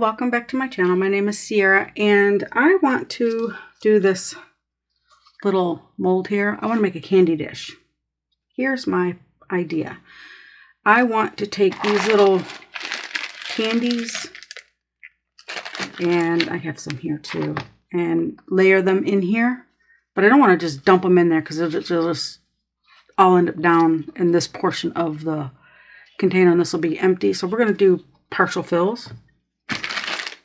welcome back to my channel. My name is Sierra and I want to do this little mold here. I want to make a candy dish. Here's my idea. I want to take these little candies, and I have some here too, and layer them in here. But I don't want to just dump them in there because they'll just all end up down in this portion of the container, and this will be empty. So we're going to do partial fills.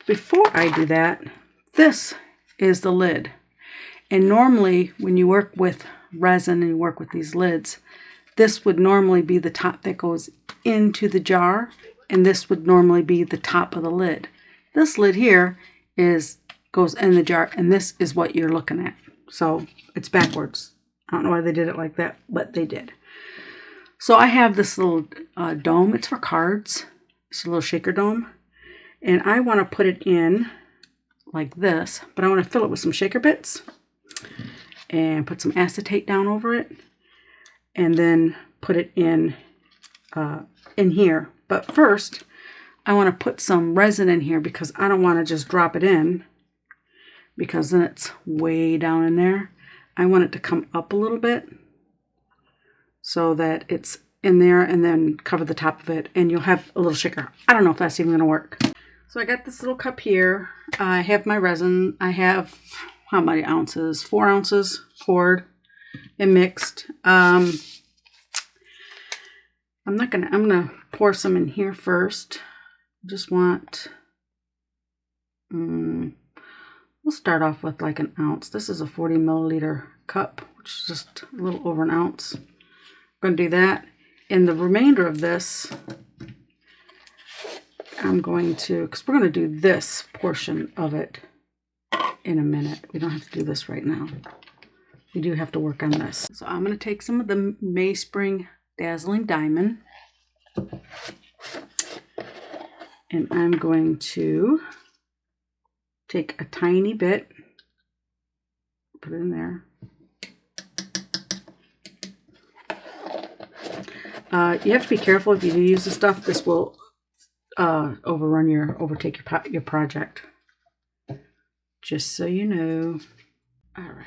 Before I do that, this is the lid. And normally when you work with resin and you work with these lids, this would normally be the top that goes into the jar, and this would normally be the top of the lid. This lid here goes in the jar, and this is what you're looking at. So it's backwards. I don't know why they did it like that, but they did. So I have this little dome. It's for cards. It's a little shaker dome. And I want to put it in like this, but I want to fill it with some shaker bits and put some acetate down over it, and then put it in here. But first, I want to put some resin in here because I don't want to just drop it in, because then it's way down in there. I want it to come up a little bit so that it's in there, and then cover the top of it, and you'll have a little shaker. I don't know if that's even going to work. So I got this little cup here. I have my resin. I have, how many ounces? 4 ounces poured and mixed. I'm gonna pour some in here first. Just want, we'll start off with like an ounce. This is a 40 milliliter cup, which is just a little over an ounce. I'm gonna do that. And the remainder of this, I'm going to, because we're going to do this portion of it in a minute. We don't have to do this right now. We do have to work on this. So I'm going to take some of the Mayspring Dazzling Diamond, and I'm going to take a tiny bit, put it in there. You have to be careful if you do use this stuff. This will overtake your project. Just so you know. All right.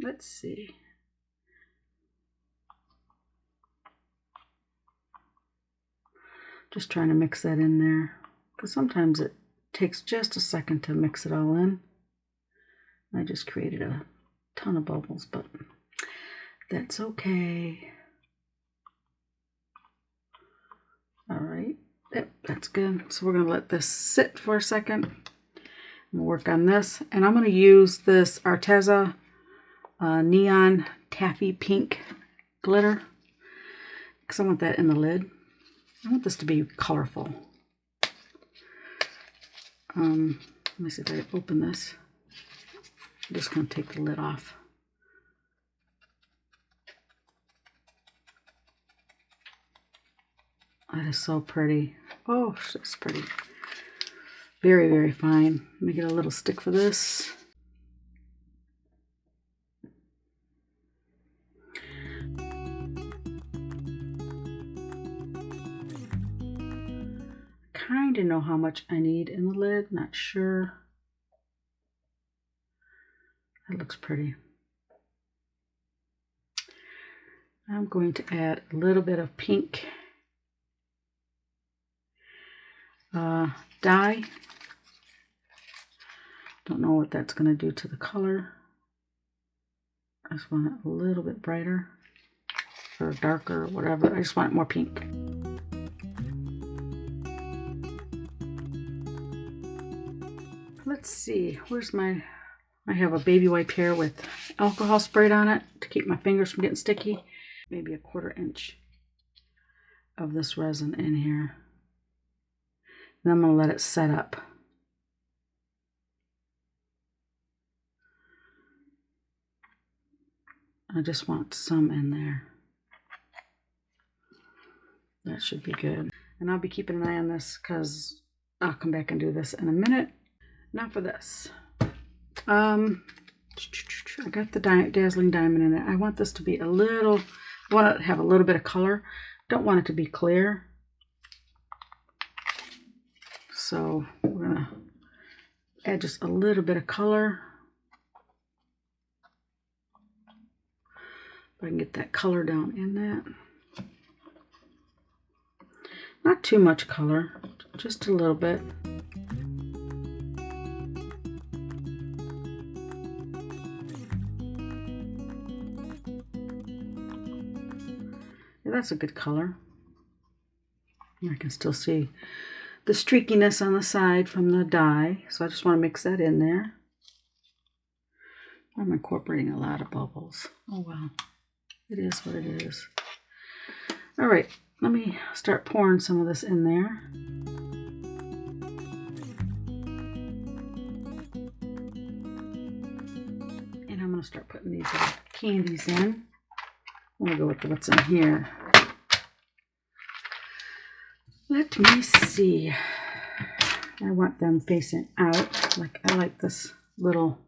Let's see. Just trying to mix that in there, because sometimes it takes just a second to mix it all in. I just created a ton of bubbles, but that's okay. All right, yep, that's good. So we're going to let this sit for a second. We'll work on this, and I'm going to use this Arteza Neon Taffy Pink glitter, because I want that in the lid. I want this to be colorful. Let me see if I open this. I'm just going to take the lid off. That is so pretty. Oh, that's pretty. Very, very fine. Let me get a little stick for this. Kind of know how much I need in the lid. Not sure. That looks pretty. I'm going to add a little bit of pink dye. Don't know what that's going to do to the color. I just want it a little bit brighter or darker or whatever. I just want it more pink. Let's see, where's my, I have a baby wipe here with alcohol sprayed on it to keep my fingers from getting sticky. Maybe a 1/4 inch of this resin in here. And I'm going to let it set up. I just want some in there. That should be good. And I'll be keeping an eye on this because I'll come back and do this in a minute. Now for this. I got the Dazzling Diamond in it. I want this to be a little, I want it to have a little bit of color. Don't want it to be clear. So we're gonna add just a little bit of color. If I can get that color down in that. Not too much color, just a little bit. Yeah, that's a good color. I can still see the streakiness on the side from the dye, so I just want to mix that in there. I'm incorporating a lot of bubbles. Oh well, it is what it is. All right, let me start pouring some of this in there. And I'm going to start putting these little candies in. I'm going to go with what's in here. Let me see. I want them facing out. Like I like this little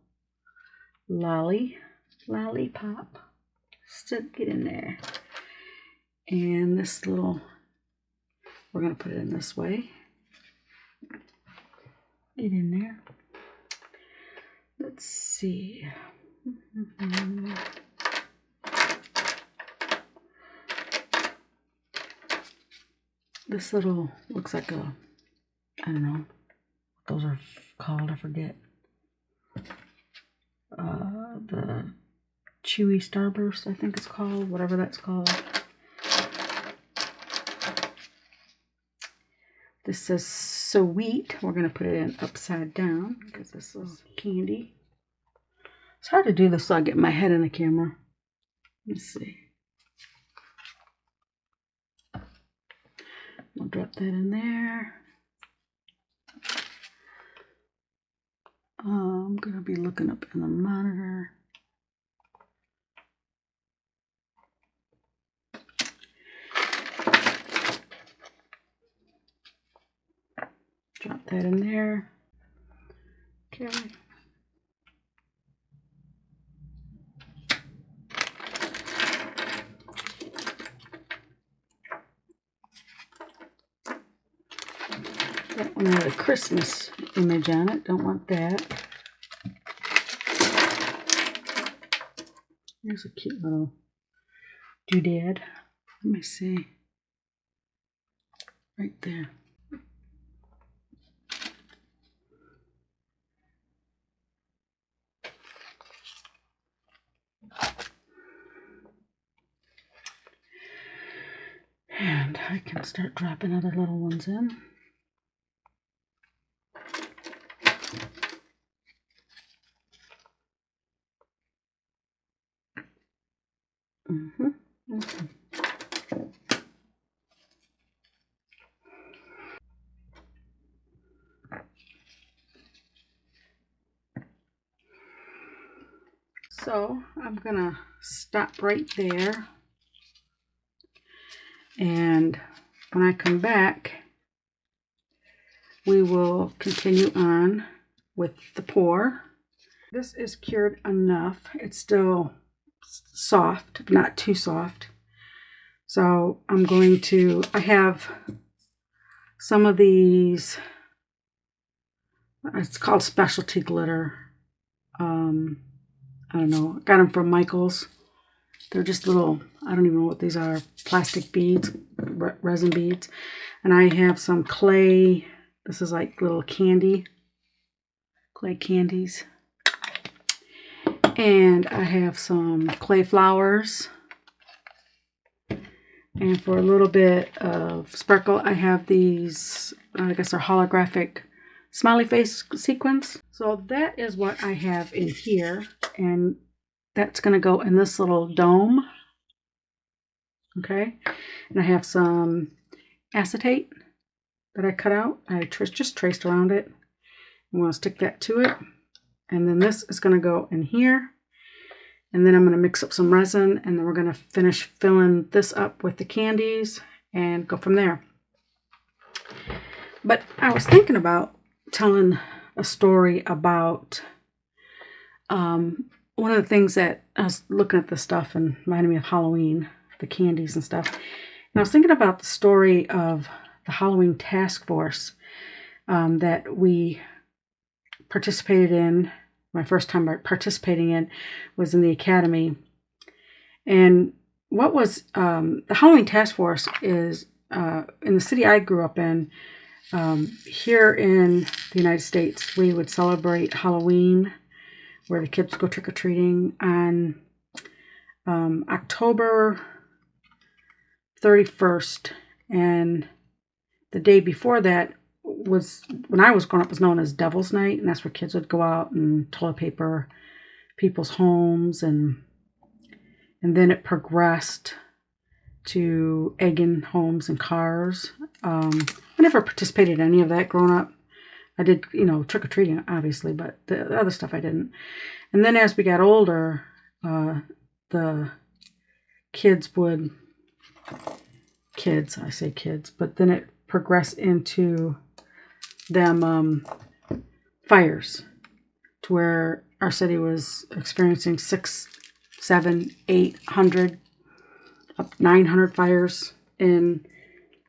lollipop. Still get in there. And this little, we're going to put it in this way. Get in there. Let's see. This little looks like a, I don't know what those are called, I forget. The Chewy Starburst, I think it's called, whatever that's called. This says sweet. We're going to put it in upside down because this is candy. It's hard to do this so I get my head in the camera. Let's see. I'll drop that in there. I'm going to be looking up in the monitor. Drop that in there. Okay. That one had a Christmas image on it. Don't want that. Here's a cute little doodad. Let me see. Right there. And I can start dropping other little ones in. So I'm gonna stop right there, and when I come back we will continue on with the pour. This is cured enough. It's still soft, but not too soft. So I'm going to, I have some of these, it's called specialty glitter. I don't know, got them from Michael's. They're just little, I don't even know what these are, plastic beads, resin beads. And I have some clay, this is like little candy, clay candies. And I have some clay flowers. And for a little bit of sparkle, I have these, I guess they're holographic smiley face sequins. So that is what I have in here. And that's going to go in this little dome. Okay. And I have some acetate that I cut out. I just traced around it. I'm going to stick that to it. And then this is going to go in here. And then I'm going to mix up some resin, and then we're going to finish filling this up with the candies and go from there. But I was thinking about telling a story about one of the things that I was looking at this stuff and reminded me of Halloween, the candies and stuff. And I was thinking about the story of the Halloween task force. that we participated in. My first time participating in was in the academy. And what was the Halloween Task Force is in the city I grew up in. Here in the United States, we would celebrate Halloween, where the kids go trick-or-treating on October 31st, and the day before that was, when I was growing up, was known as Devil's Night, and that's where kids would go out and toilet paper people's homes, and then it progressed to egging homes and cars. I never participated in any of that growing up. I did, trick-or-treating, obviously, but the other stuff I didn't. And then as we got older, the kids, I say kids, but then it progressed into them fires, to where our city was experiencing 600, 700, 800, up 900 fires in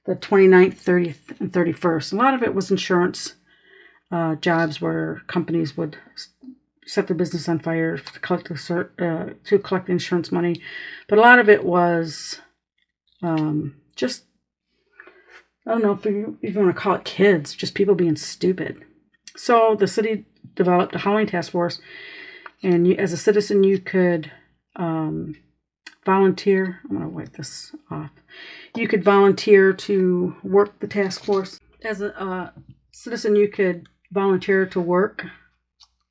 the 29th, 30th, and 31st. A lot of it was insurance jobs where companies would set their business on fire to collect insurance money. But a lot of it was just, I don't know if you want to call it kids, just people being stupid. So the city developed a Halloween task force, and as a citizen, you could volunteer. I'm going to wipe this off. You could volunteer to work the task force. As a citizen, you could volunteer to work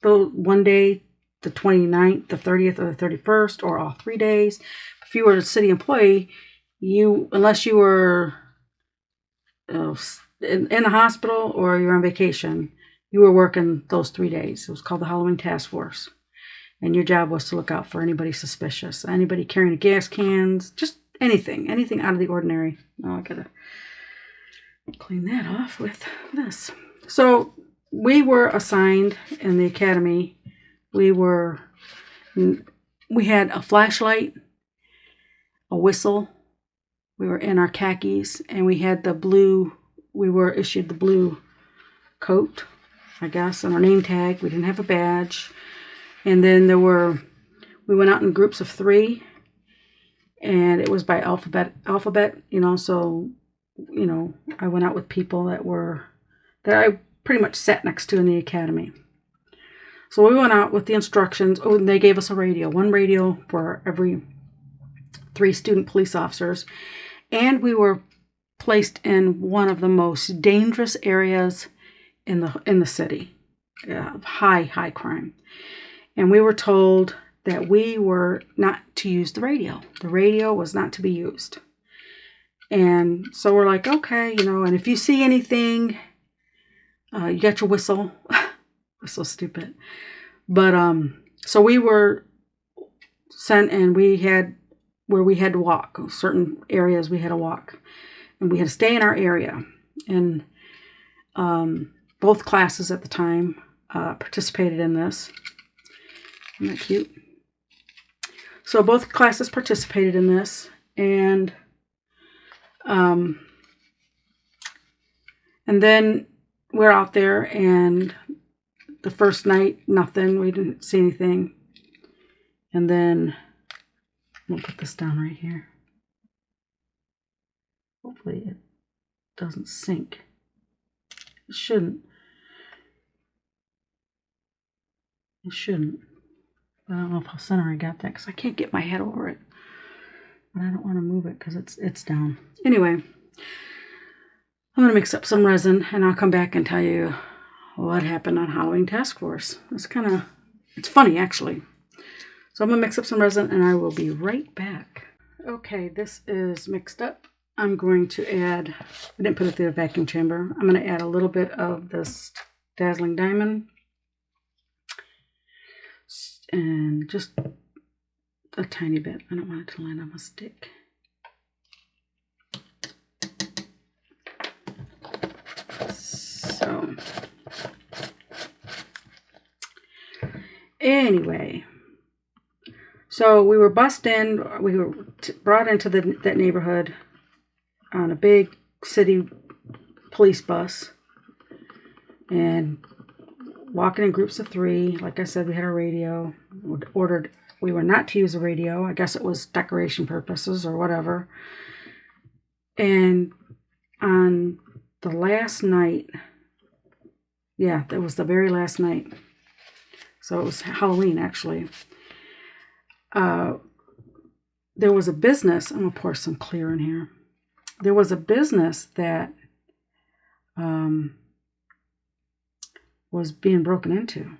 one day, the 29th, the 30th, or the 31st, or all 3 days. If you were a city employee, unless you were in the hospital or you're on vacation, you were working those 3 days. It was called the Halloween Task Force. And your job was to look out for anybody suspicious, anybody carrying gas cans, just anything out of the ordinary. Oh, I gotta clean that off with this. So we were assigned in the academy. We had a flashlight, a whistle. We were in our khakis, and we were issued the blue coat, I guess, and our name tag. We didn't have a badge. And then we went out in groups of 3, and it was by alphabet, so, I went out with people that I pretty much sat next to in the academy. So we went out with the instructions. Oh, and they gave us a radio, one radio for every 3 student police officers. And we were placed in one of the most dangerous areas in the city, high crime. And we were told that we were not to use the radio. The radio was not to be used. And so we're like, okay, and if you see anything, you got your whistle. We're so stupid. But so we were sent, and we had to walk. Certain areas we had to walk. And we had to stay in our area. And both classes at the time participated in this. Isn't that cute? So both classes participated in this, and then we're out there, and the first night, nothing. We didn't see anything. And then we'll put this down right here. Hopefully it doesn't sink. It shouldn't. It shouldn't. I don't know if how center I got that, because I can't get my head over it. But I don't want to move it because it's down. Anyway, I'm going to mix up some resin, and I'll come back and tell you what happened on Halloween Task Force. It's funny, actually. So I'm going to mix up some resin, and I will be right back. Okay, this is mixed up. I'm going to add, I didn't put it through the vacuum chamber. I'm going to add a little bit of this Dazzling Diamond. And just a tiny bit. I don't want it to line up a stick. So, anyway, so we were bussed in. We were brought into that neighborhood on a big city police bus. and walking in groups of 3. Like I said, we had a radio. We were not to use a radio. I guess it was decoration purposes or whatever. And on the last night, yeah, it was the very last night. So it was Halloween, actually. There was a business. I'm going to pour some clear in here. There was a business that was being broken into.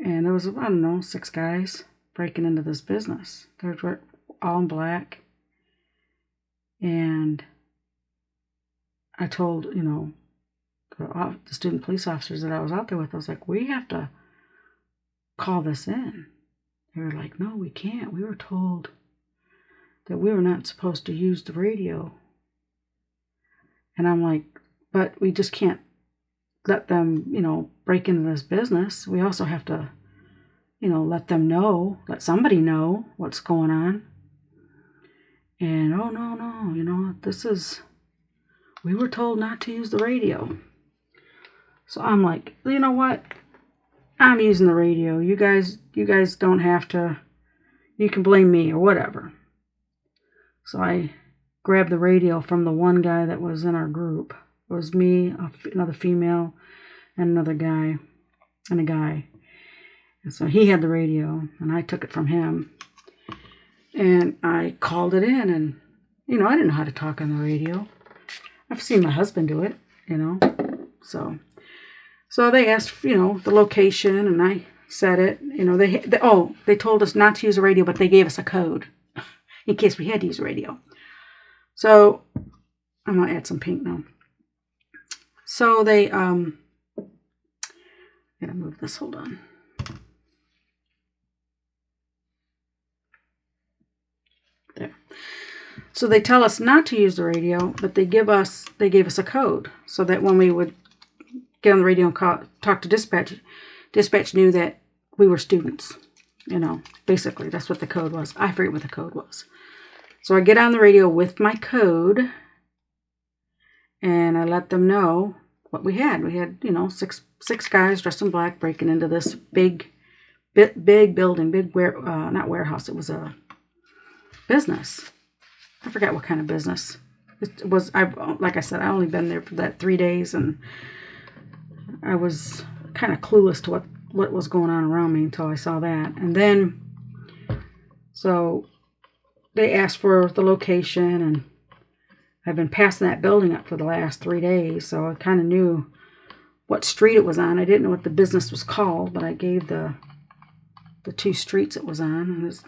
And there was, I don't know, 6 guys breaking into this business. They were all in black. And I told, the student police officers that I was out there with, I was like, we have to call this in. They were like, no, we can't. We were told that we were not supposed to use the radio. And I'm like, but we just can't let them, break into this business. We also have to, let somebody know what's going on. And, oh, no, we were told not to use the radio. So I'm like, you know what? I'm using the radio. You guys don't have to, you can blame me or whatever. So I grabbed the radio from the one guy that was in our group. It was me, another female, and another guy, and a guy. And so he had the radio, and I took it from him. And I called it in, and, I didn't know how to talk on the radio. I've seen my husband do it, So they asked, the location, and I said it. They told us not to use the radio, but they gave us a code in case we had to use the radio. So I'm going to add some pink now. So they, I'm going to move this, hold on. There. So they tell us not to use the radio, but they gave us a code so that when we would get on the radio and talk to dispatch knew that we were students. Basically that's what the code was. I forget what the code was. So I get on the radio with my code, and I let them know what we had. We had, six guys dressed in black breaking into this big building, not warehouse. It was a business. I forgot what kind of business. It was, like I said, I only been there for that 3 days, and I was kind of clueless to what was going on around me until I saw that. And then, so they asked for the location, and I've been passing that building up for the last 3 days, so I kind of knew what street it was on. I didn't know what the business was called, but I gave the 2 streets it was on, and it's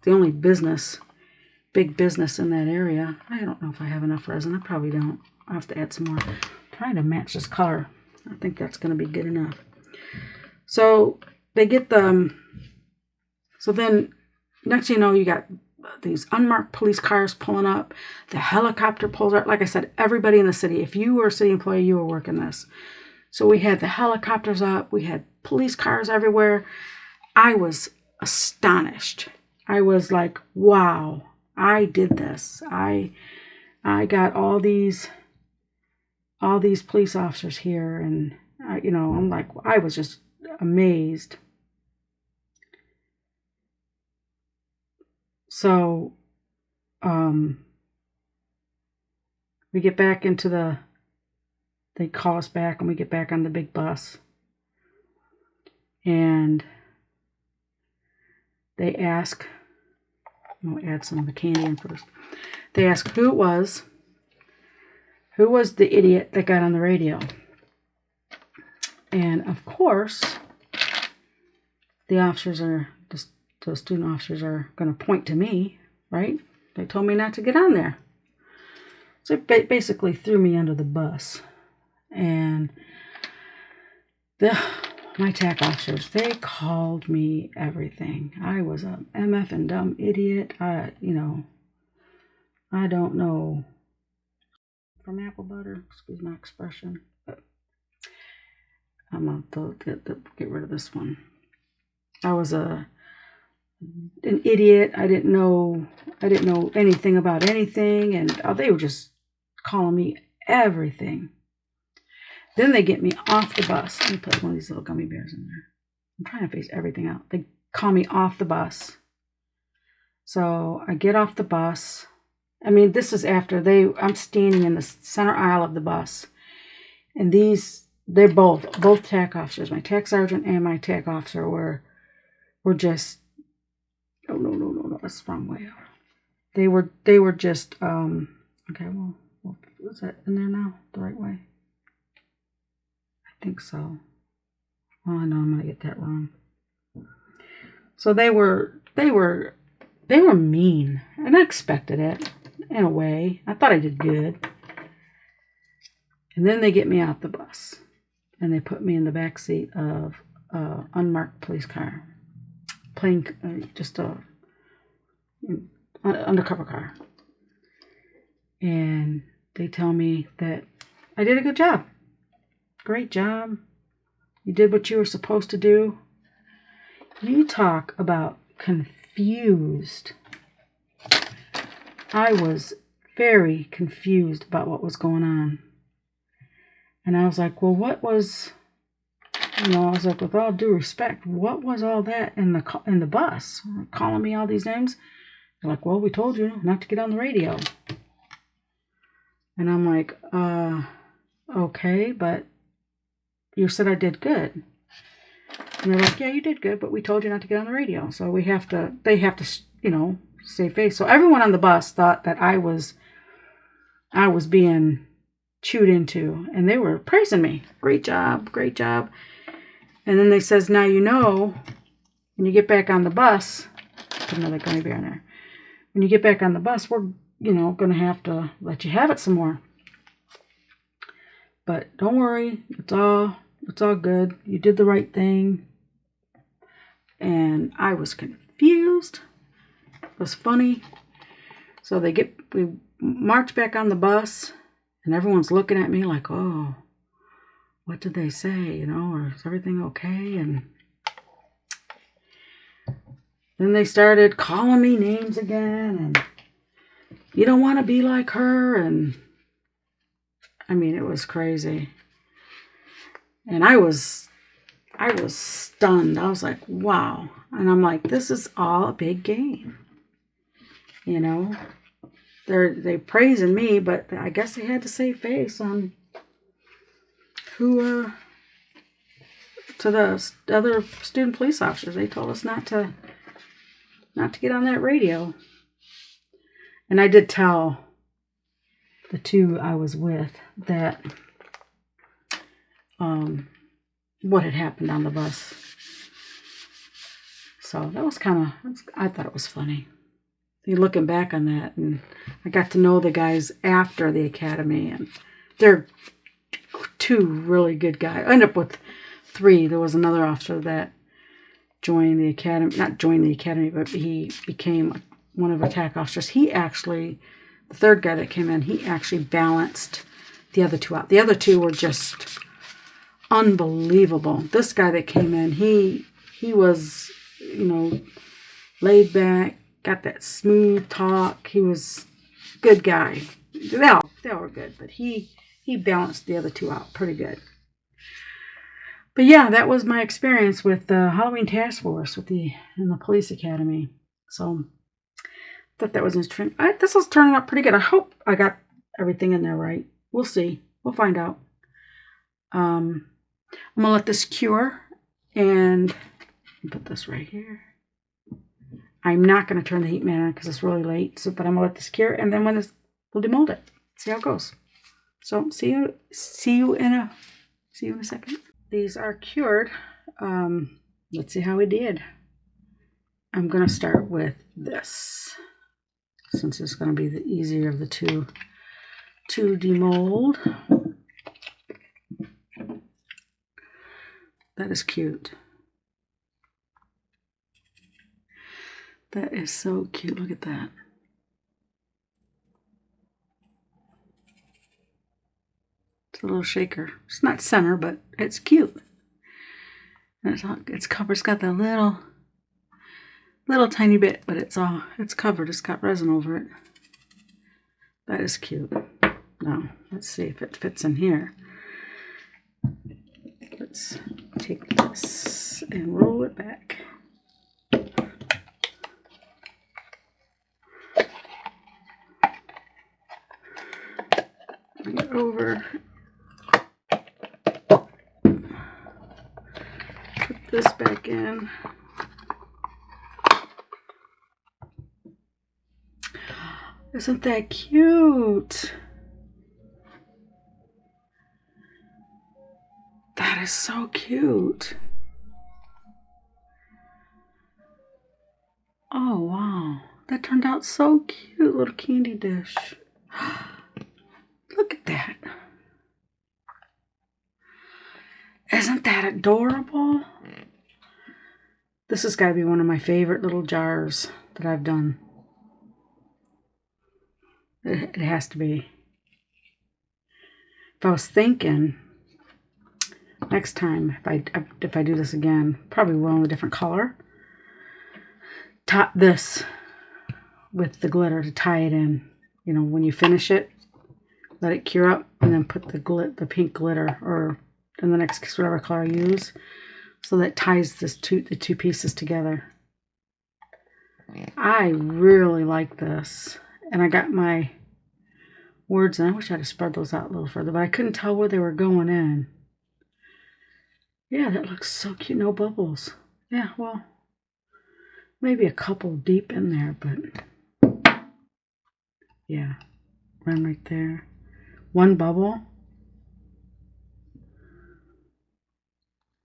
the only big business in that area. I don't know if I have enough resin. I probably don't. I'll have to add some more. I'm trying to match this color. I think that's going to be good enough. So they get so then next thing you know, you got these unmarked police cars pulling up. The helicopter pulls up. Like I said, everybody in the city, if you were a city employee, you were working this. So we had the helicopters up. We had police cars everywhere. I was astonished. I was like, wow, I did this. I got all these police officers here, and I'm like, I was just amazed. So we get back into they call us back, and we get back on the big bus, and they ask, I'm going to add some of the candy in first. They ask who was the idiot that got on the radio. And of course, the student officers are going to point to me, right? They told me not to get on there. So it basically threw me under the bus. And my TAC officers, they called me everything. I was a MF and dumb idiot. I don't know. From apple butter, excuse my expression. But I'm going to get rid of this one. I was an idiot. I didn't know anything about anything, and they were just calling me everything. Then they get me off the bus. Let me put one of these little gummy bears in there. I'm trying to face everything out. They call me off the bus. So I get off the bus. I mean, this is after I'm standing in the center aisle of the bus. And they're both TAC officers. My TAC sergeant and my TAC officer were just, oh, no, that's the wrong way. They were just, okay, well, is that in there now? The right way? I think so. Well, I know I'm going to get that wrong. So they were mean. And I expected it, in a way. I thought I did good. And then they get me out the bus. And they put me in the back seat of an unmarked police car. Just a undercover car. And they tell me that I did a good job. Great job. You did what you were supposed to do. You talk about confused. I was very confused about what was going on. And I was like, well, what was, I was like, with all due respect, what was all that in the bus? Calling me all these names. They're like, well, we told you not to get on the radio. And I'm like, okay, but you said I did good. And they're like, yeah, you did good, but we told you not to get on the radio. So they have to, save face. So everyone on the bus thought that I was being chewed into, and they were praising me. Great job, great job. And then they says, now when you get back on the bus, put another gummy bear in there. When you get back on the bus, we're, going to have to let you have it some more. But don't worry, it's all good. You did the right thing. And I was confused. It was funny. So we march back on the bus, and everyone's looking at me like, oh, what did they say, or is everything okay? And then they started calling me names again, and you don't want to be like her, and I mean, it was crazy. And I was stunned. I was like, wow. And I'm like, this is all a big game. They're praising me, but I guess they had to save face on who, to the other student police officers. They told us not to get on that radio. And I did tell the two I was with that what had happened on the bus. So that was I thought it was funny. Looking back on that, and I got to know the guys after the academy, and they're two really good guys. I ended up with three. There was another officer that joined the academy, not joined the academy, but he became one of the TAC officers. The third guy that came in, he actually balanced the other two out. The other two were just unbelievable. This guy that came in, he was, laid back, got that smooth talk. He was a good guy. They all were good, but he balanced the other two out pretty good. But yeah, that was my experience with the Halloween Task Force in the police academy. So I thought that was interesting. This was turning out pretty good. I hope I got everything in there right. We'll see. We'll find out. I'm going to let this cure, and put this right here. I'm not going to turn the heat mat on because it's really late. But I'm going to let this cure, and then we'll demold it. See how it goes. So see you in a second. These are cured. Let's see how we did. I'm going to start with this, since it's going to be the easier of the two to demold. That is cute. That is so cute. Look at that. It's a little shaker. It's not center, but it's cute. And it's covered. It's got that little tiny bit, but it's covered. It's got resin over it. That is cute. Now, let's see if it fits in here. Let's take this and roll it back. Bring it over. Put this back in. Isn't that cute? That is so cute. Oh, wow. That turned out so cute, little candy dish. Look at that. Isn't that adorable? This has got to be one of my favorite little jars that I've done. It has to be. If I was thinking, next time, if I do this again, probably will in a different color. Top this with the glitter to tie it in. You know, when you finish it, let it cure up, and then put the pink glitter, or in the next case, whatever color I use, so that ties the two pieces together. I really like this, and I got my words, and I wish I'd have spread those out a little further, but I couldn't tell where they were going in. Yeah, that looks so cute. No bubbles. Yeah, well, maybe a couple deep in there, but yeah, one right there. One bubble.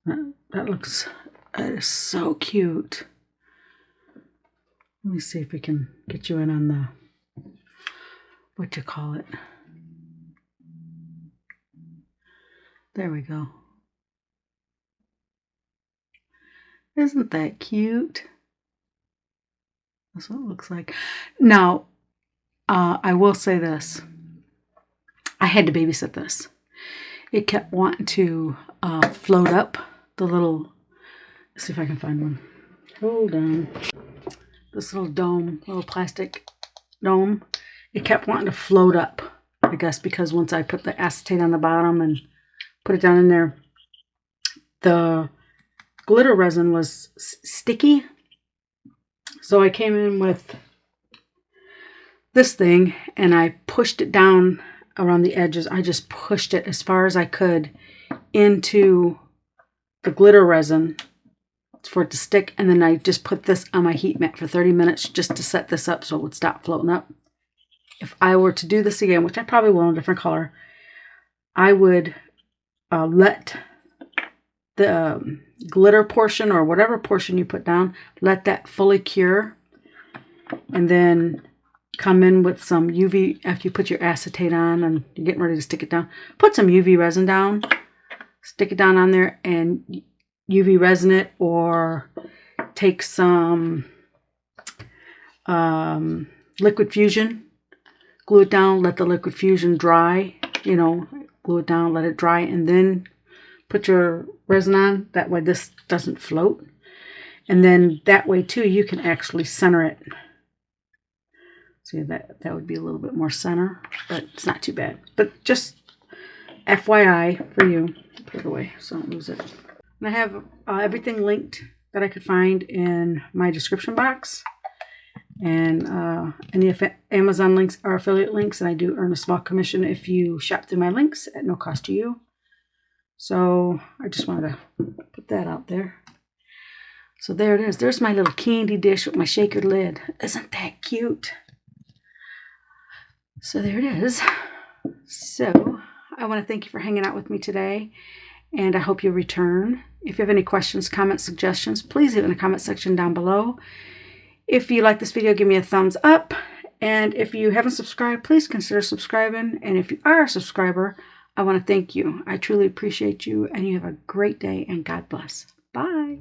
That is so cute. Let me see if we can get you in on the, what you call it. There we go. Isn't that cute? That's what it looks like. Now, I will say this. I had to babysit this. It kept wanting to float up the little, let's see if I can find one. Hold on. This little dome, little plastic dome, it kept wanting to float up, I guess, because once I put the acetate on the bottom and put it down in there, the glitter resin was sticky. So I came in with this thing and I pushed it down around the edges. I just pushed it as far as I could into the glitter resin for it to stick, and then I just put this on my heat mat for 30 minutes just to set this up so it would stop floating up. If I were to do this again, which I probably will in a different color, I would let the glitter portion, or whatever portion you put down, let that fully cure, and then come in with some UV, after you put your acetate on and you're getting ready to stick it down, put some UV resin down, stick it down on there and UV resin it, or take some liquid fusion, glue it down, let the liquid fusion dry, you know, glue it down, let it dry, and then put your resin on. That way this doesn't float. And then that way too, you can actually center it. See, that would be a little bit more center, but it's not too bad. But just FYI for you, put it away so I don't lose it. And I have everything linked that I could find in my description box. And any Amazon links are affiliate links, and I do earn a small commission if you shop through my links at no cost to you. So I just wanted to put that out there. So there it is. There's my little candy dish with my shaker lid. Isn't that cute? So there it is. So I want to thank you for hanging out with me today, and I hope you'll return. If you have any questions, comments, suggestions, please leave it in the comment section down below. If you like this video, give me a thumbs up. And if you haven't subscribed, please consider subscribing. And if you are a subscriber, I want to thank you. I truly appreciate you, and you have a great day, and God bless. Bye.